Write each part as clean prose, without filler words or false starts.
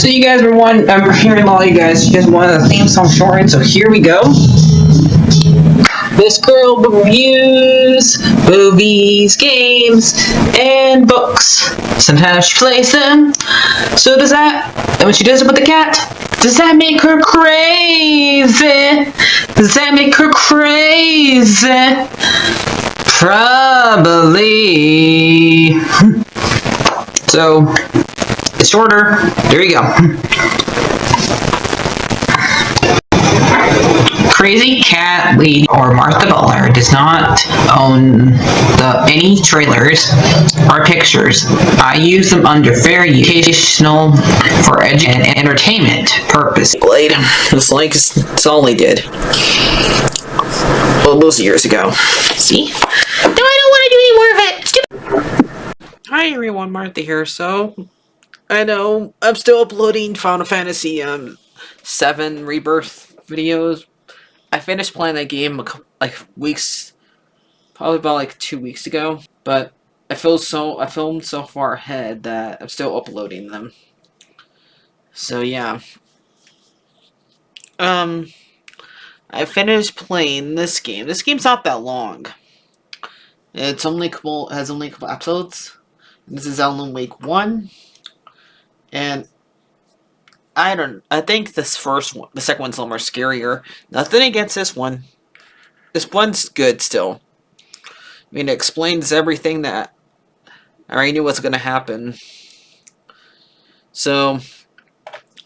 So you guys were I'm hearing a lot of you guys wanted a theme song shortened, so here we go. This girl reviews movies, games, and books. Sometimes she plays them. So does that, and when she does it with the cat, does that make her crazy? Does that make her crazy? Probably. So, it's shorter. There you go. Crazycatlady or Martha Butler does not own any trailers or pictures. I use them under fair educational for and entertainment purpose. Blade, just like it's all they did. Well, those years ago. See? No, I don't want to do any more of it. Hi everyone, Martha here. So, I know I'm still uploading Final Fantasy 7 Rebirth videos. I finished playing that game probably about 2 weeks ago, but I filmed so far ahead that I'm still uploading them. So yeah. I finished playing this game. This game's not that long. Has only a couple episodes. This is Alan Wake 1. And I think the second one's a little more scarier. Nothing against this one. This one's good still. I mean, it explains everything that I already knew was going to happen. So,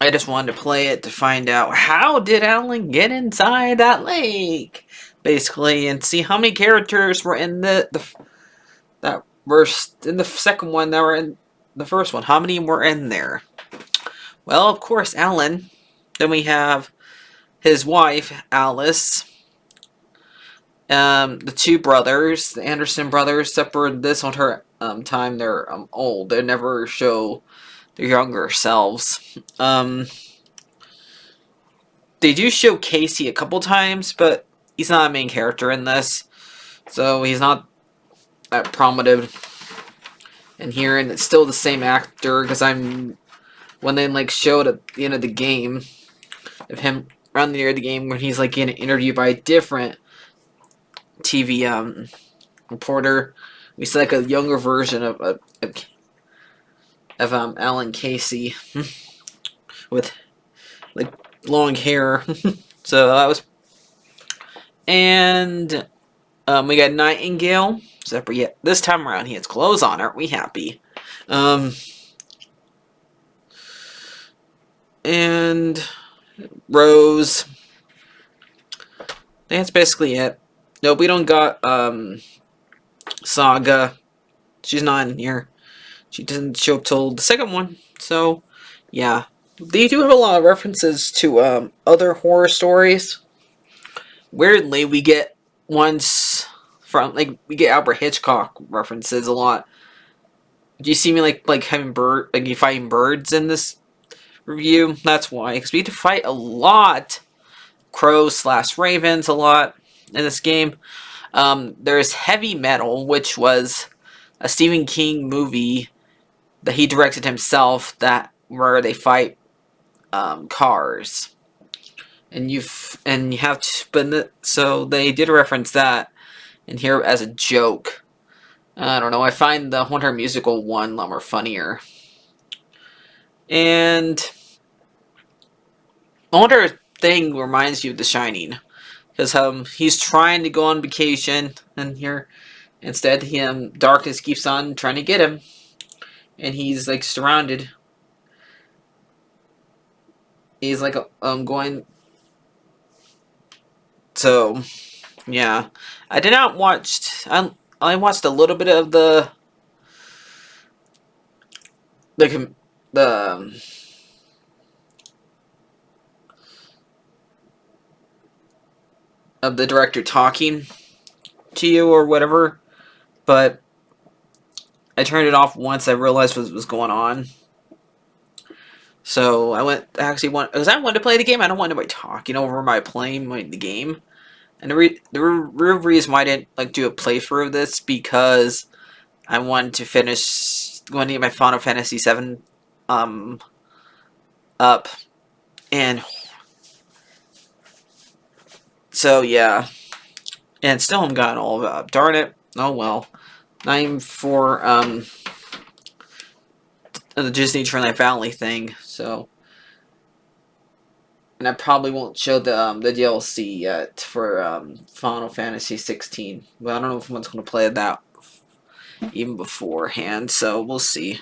I just wanted to play it to find out how did Alan get inside that lake, basically, and see how many characters were in that were in the second one that were in the first one. How many were in there? Well, of course, Alan. Then we have his wife, Alice. The two brothers, the Anderson brothers, except for this on her time, they're old. They never show their younger selves. They do show Casey a couple times, but he's not a main character in this, so he's not that prominent in here. And it's still the same actor, because when they showed at the end of the game of him around the end of the game when he's getting interviewed by a different TV reporter, we see a younger version of Alan Casey with long hair. So that was, and we got Nightingale. Except for this time around he has clothes on. Aren't we happy? And Rose. That's basically it. No, we don't got Saga. She's not in here. She didn't show up till the second one. So, yeah. They do have a lot of references to other horror stories. Weirdly, we get ones from we get Albert Hitchcock references a lot. Do you see me having you fighting birds in this review? That's why, because we had to fight a lot crows/ravens a lot in this game. There's Heavy Metal, which was a Stephen King movie that he directed himself, where they fight cars, and you have to spin it. So they did reference that in here as a joke. I don't know. I find the Hunter musical one a lot more funnier. And the Hunter thing reminds you of The Shining, because he's trying to go on vacation, and here instead darkness keeps on trying to get him, and he's surrounded. He's going. So yeah, I did not watch. I watched a little bit of the of the director talking to you or whatever, but I turned it off once I realized what was going on. So I because I wanted to play the game. I don't want anybody talking over my playing the game. And the real reason why I didn't do a playthrough of this, because I wanted to finish going to get my Final Fantasy 7 up. And so, yeah. And still haven't gotten all of it up. Darn it. Oh, well. Not even for, the Disney Trinity Valley thing, so... And I probably won't show the DLC yet for, Final Fantasy 16. But I don't know if anyone's going to play that even beforehand, so we'll see.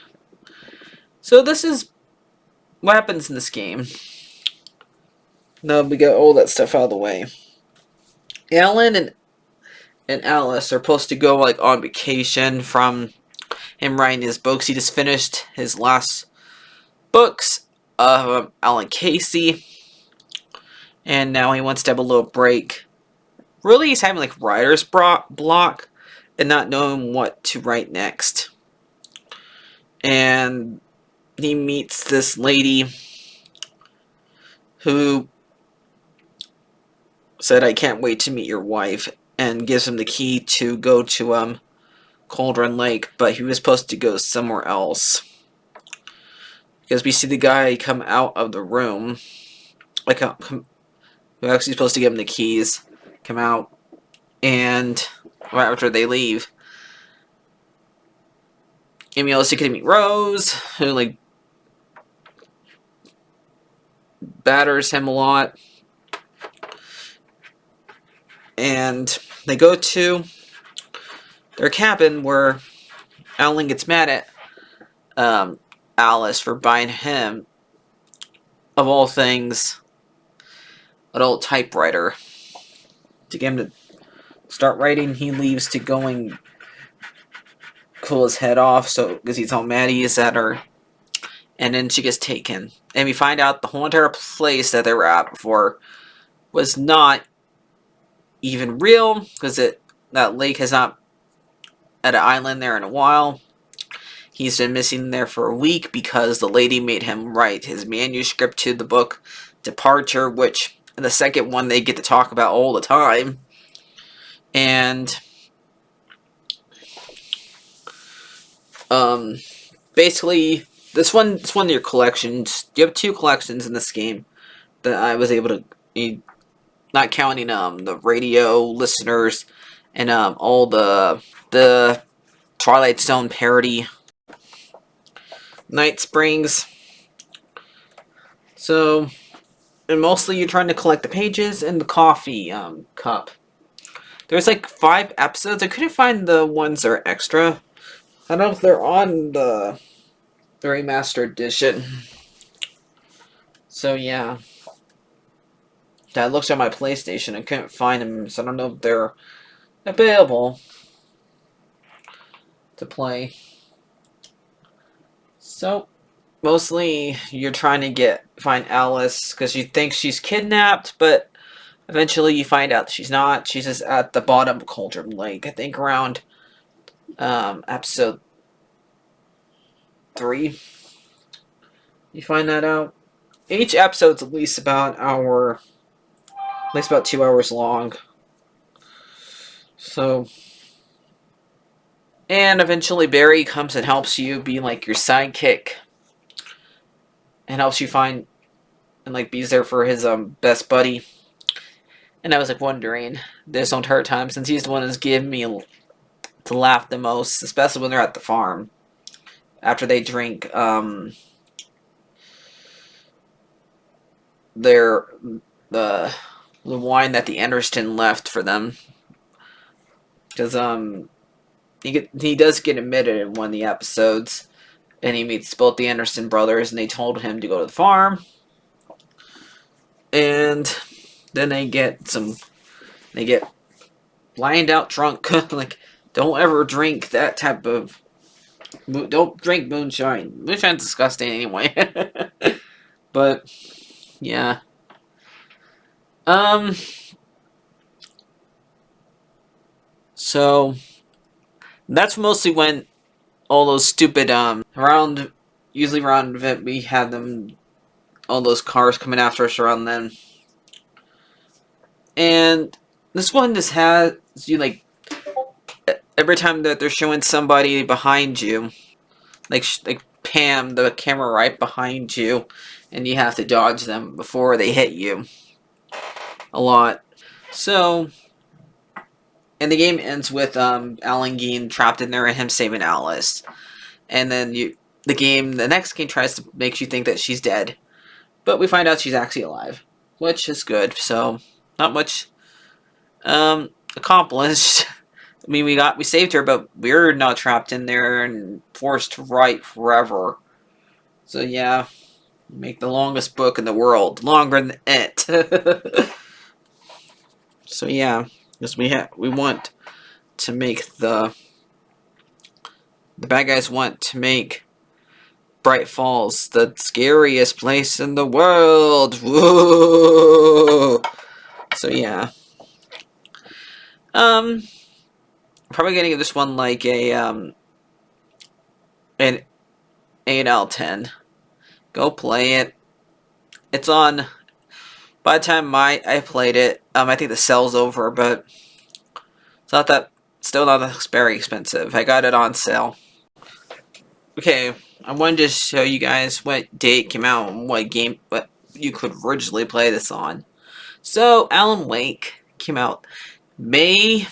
So this is what happens in this game. Now we got all that stuff out of the way. Alan and Alice are supposed to go like on vacation from him writing his books. He just finished his last books of Alan Casey, and now he wants to have a little break. Really, he's having like writer's block and not knowing what to write next. And he meets this lady who said, "I can't wait to meet your wife," and gives him the key to go to Cauldron Lake, but he was supposed to go somewhere else. Because we see the guy come out of the room, like who actually supposed to give him the keys, come out, and right after they leave, Amy also can meet Rose, who like batters him a lot, and they go to their cabin where Alan gets mad at Alice for buying him, of all things, an old typewriter to get him to start writing. He leaves to go and cool his head off, so because he's all mad he is at her, and then she gets taken, and we find out the whole entire place that they were at before was not even real, because that lake has not had an island there in a while. He's been missing there for a week because the lady made him write his manuscript to the book Departure, which in the second one they get to talk about all the time. And basically, this one's one of your collections. You have 2 collections in this game that I was able to, not counting the radio listeners and all the Twilight Zone parody Night Springs. So, and mostly you're trying to collect the pages and the coffee cup. There's like 5 episodes. I couldn't find the ones that are extra. I don't know if they're on the remastered edition. So yeah. I looked at my PlayStation. I couldn't find them, so I don't know if they're available to play. So, mostly you're trying to find Alice because you think she's kidnapped, but eventually you find out she's not. She's just at the bottom of Cauldron Lake. I think around episode 3. You find that out. Each episode's at least about an hour, at least about 2 hours long. So, and eventually Barry comes and helps you, be like your sidekick, and helps you find, and like be there for his best buddy. And I was like wondering this entire time, since he's the one who's given me to laugh the most, especially when they're at the farm after they drink the wine that the Anderson left for them, because he does get admitted in one of the episodes, and he meets both the Anderson brothers, and they told him to go to the farm, and then they get blind out drunk. Like, don't ever drink that type of, don't drink moonshine. Moonshine's disgusting anyway. But yeah. So that's mostly when all those stupid usually around event we have them, all those cars coming after us around then. And this one just has you like every time that they're showing somebody behind you, like Pam the camera right behind you, and you have to dodge them before they hit you. A lot. So, and the game ends with Alan Gein trapped in there and him saving Alice. And then the next game tries to make you think that she's dead, but we find out she's actually alive, which is good. So, not much accomplished. I mean, we saved her, but we're not trapped in there and forced to write forever. So yeah, make the longest book in the world, longer than it. So yeah, because we want to make the bad guys want to make Bright Falls the scariest place in the world. Whoa! So yeah, probably gonna give this one like a an 8 out of 10. Go play it. It's on. By the time I played it, I think the sale's over, but it's not that. Still not that very expensive. I got it on sale. Okay, I wanted to show you guys what date it came out and what you could originally play this on. So, Alan Wake came out May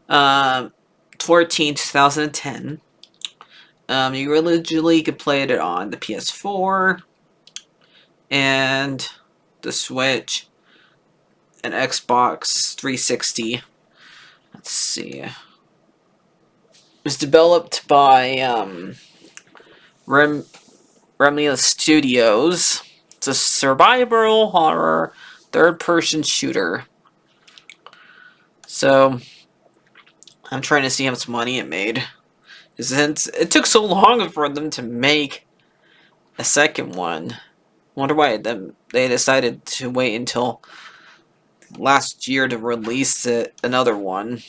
14, 2010. You originally could play it on the PS4 and the Switch and Xbox 360. Let's see. It was developed by Remlia Studios. It's a survival horror third-person shooter. So, I'm trying to see how much money it made. Since it took so long for them to make a second one. Wonder why they decided to wait until last year to release another one.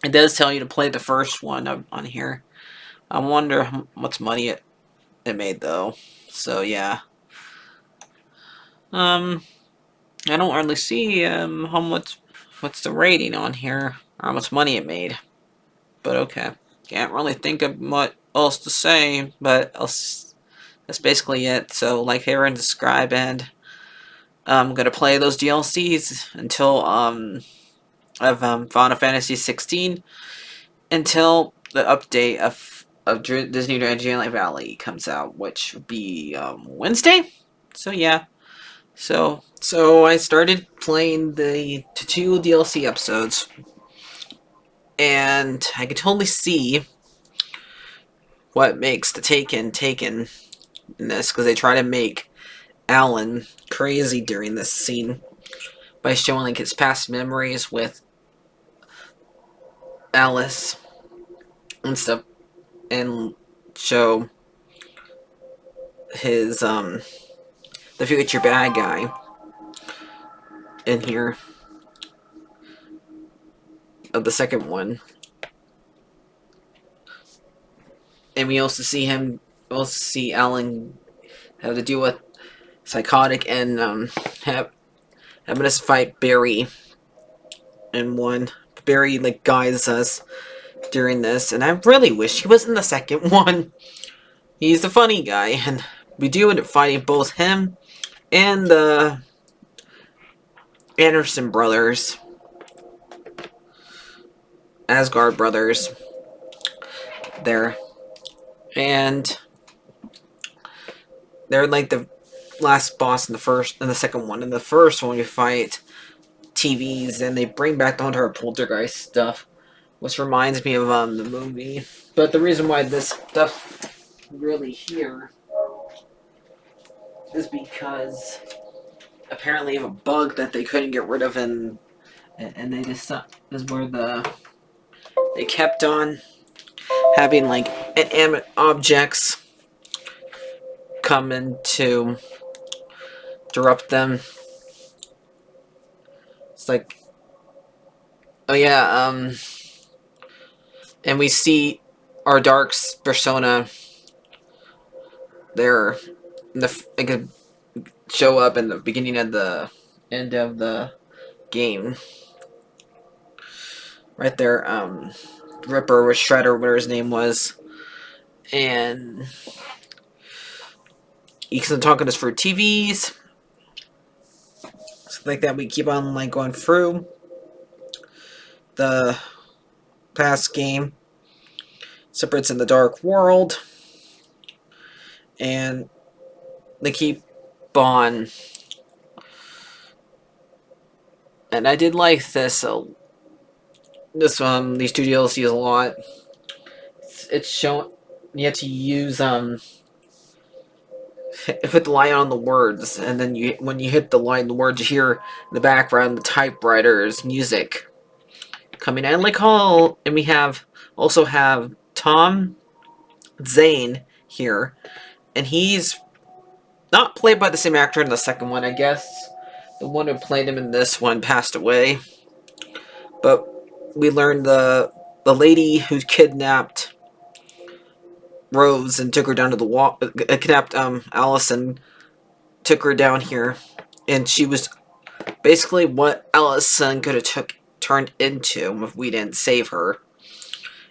It does tell you to play the first one on here. I wonder how much money it made though. So yeah. I don't really see what's the rating on here or how much money it made. But okay. Can't really think of what else to say, but that's basically it. So like, share, and subscribe, and I'm gonna play those DLCs until of Final Fantasy 16 until the update of Disney Dreamlight Valley comes out, which will be Wednesday. So yeah. So I started playing the 2 DLC episodes, and I can totally see what makes the Taken in this, because they try to make Alan crazy during this scene by showing like his past memories with Alice and stuff, and show his the future bad guy in here of the second one. And we also see Alan have to deal with psychotic and having us fight Barry in one. Barry like guides us during this, and I really wish he was in the second one. He's the funny guy, and we do end up fighting both him and the Anderson brothers, Asgard brothers, there, and they're like the last boss in the second one. In the first one, we fight TVs, and they bring back the Hunter Poltergeist stuff, which reminds me of the movie. But the reason why this stuff really here is because apparently of a bug that they couldn't get rid of, and they just is where they kept on having like inanimate objects come in to disrupt them. It's like, oh yeah, and we see our Dark's persona there in it could show up in the beginning of the end of the game. Right there, Ripper or Shredder, whatever his name was. And you can talk on us for TVs. Like that, we keep on like going through the past game. Separates in the Dark World. And they keep on. And I did like this. These two DLCs a lot. It's shown you have to use put the line on the words, and then when you hit the line, the words, you hear in the background the typewriter's music coming in. Like how, and we also have Tom Zane here, and he's not played by the same actor in the second one, I guess. The one who played him in this one passed away, but we learned the lady who kidnapped Rose and took her down to the wall, kidnapped Allison, took her down here, and she was basically what Allison could have turned into if we didn't save her.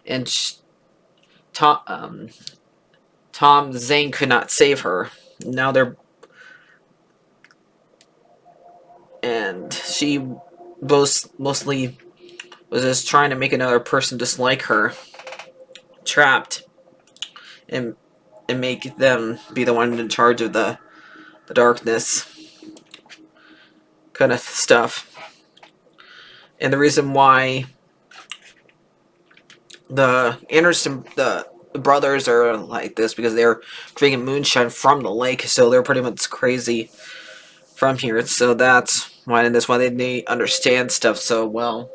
And Tom Zane could not save her. Now and she mostly was just trying to make another person dislike her, trapped, and make them be the one in charge of the darkness kind of stuff. And the reason why the brothers are like this because they're drinking moonshine from the lake, so they're pretty much crazy from here. So that's why, and that's why they understand stuff so well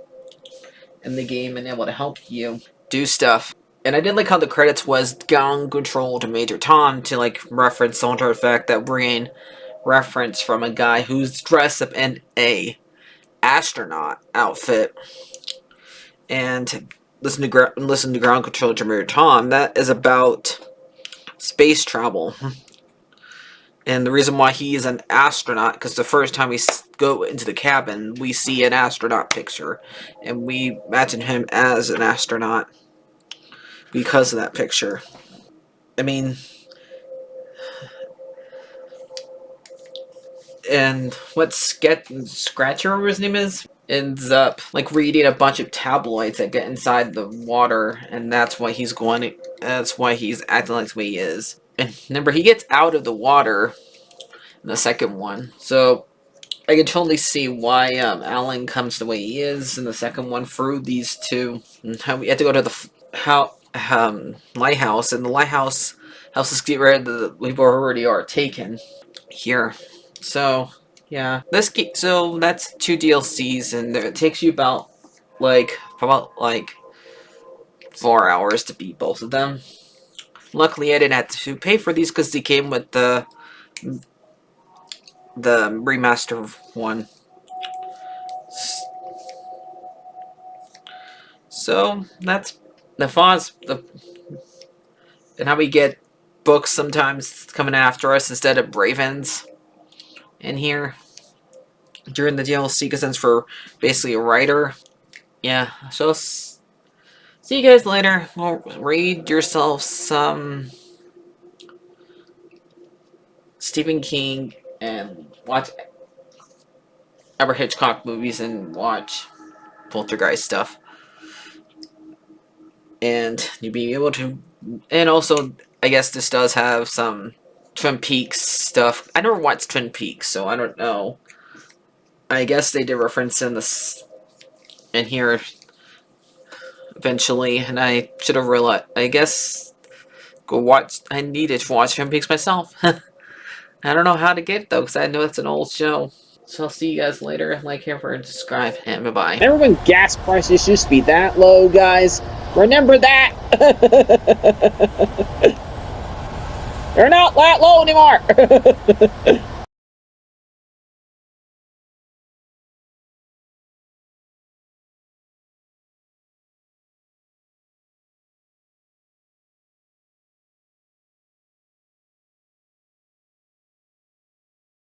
in the game and able to help you do stuff. And I did like how the credits was Ground Control to Major Tom, to like reference the entire fact that we're getting reference from a guy who's dressed up in a astronaut outfit. And listen to Ground Control to Major Tom. That is about space travel. And the reason why he is an astronaut, because the first time we go into the cabin, we see an astronaut picture. And we imagine him as an astronaut because of that picture. I mean, and what Scratcher, or his name is, ends up like reading a bunch of tabloids that get inside the water, and that's why he's acting like the way he is. And remember, he gets out of the water in the second one, so I can totally see why Alan comes the way he is in the second one through these two. And how we had to go to the lighthouse, and the lighthouse helps us get rid of the people who already are taken here. So yeah, so that's 2 DLCs, and it takes you about 4 hours to beat both of them. Luckily, I didn't have to pay for these because they came with the remaster one. So that's the Foz, and how we get books sometimes coming after us instead of Ravens in here during the DLC, because it's for basically a writer. Yeah, so see you guys later. Well, read yourself some Stephen King and watch Albert Hitchcock movies and watch Poltergeist stuff. And you'll be able to, and also, I guess this does have some Twin Peaks stuff. I never watched Twin Peaks, so I don't know. I guess they did reference in here eventually, and I should have realized. I guess I needed to watch Twin Peaks myself. I don't know how to get it though, because I know it's an old show. So I'll see you guys later. Like, care for, and subscribe, and bye-bye. Remember when gas prices used to be that low, guys? Remember that? They're not that low anymore.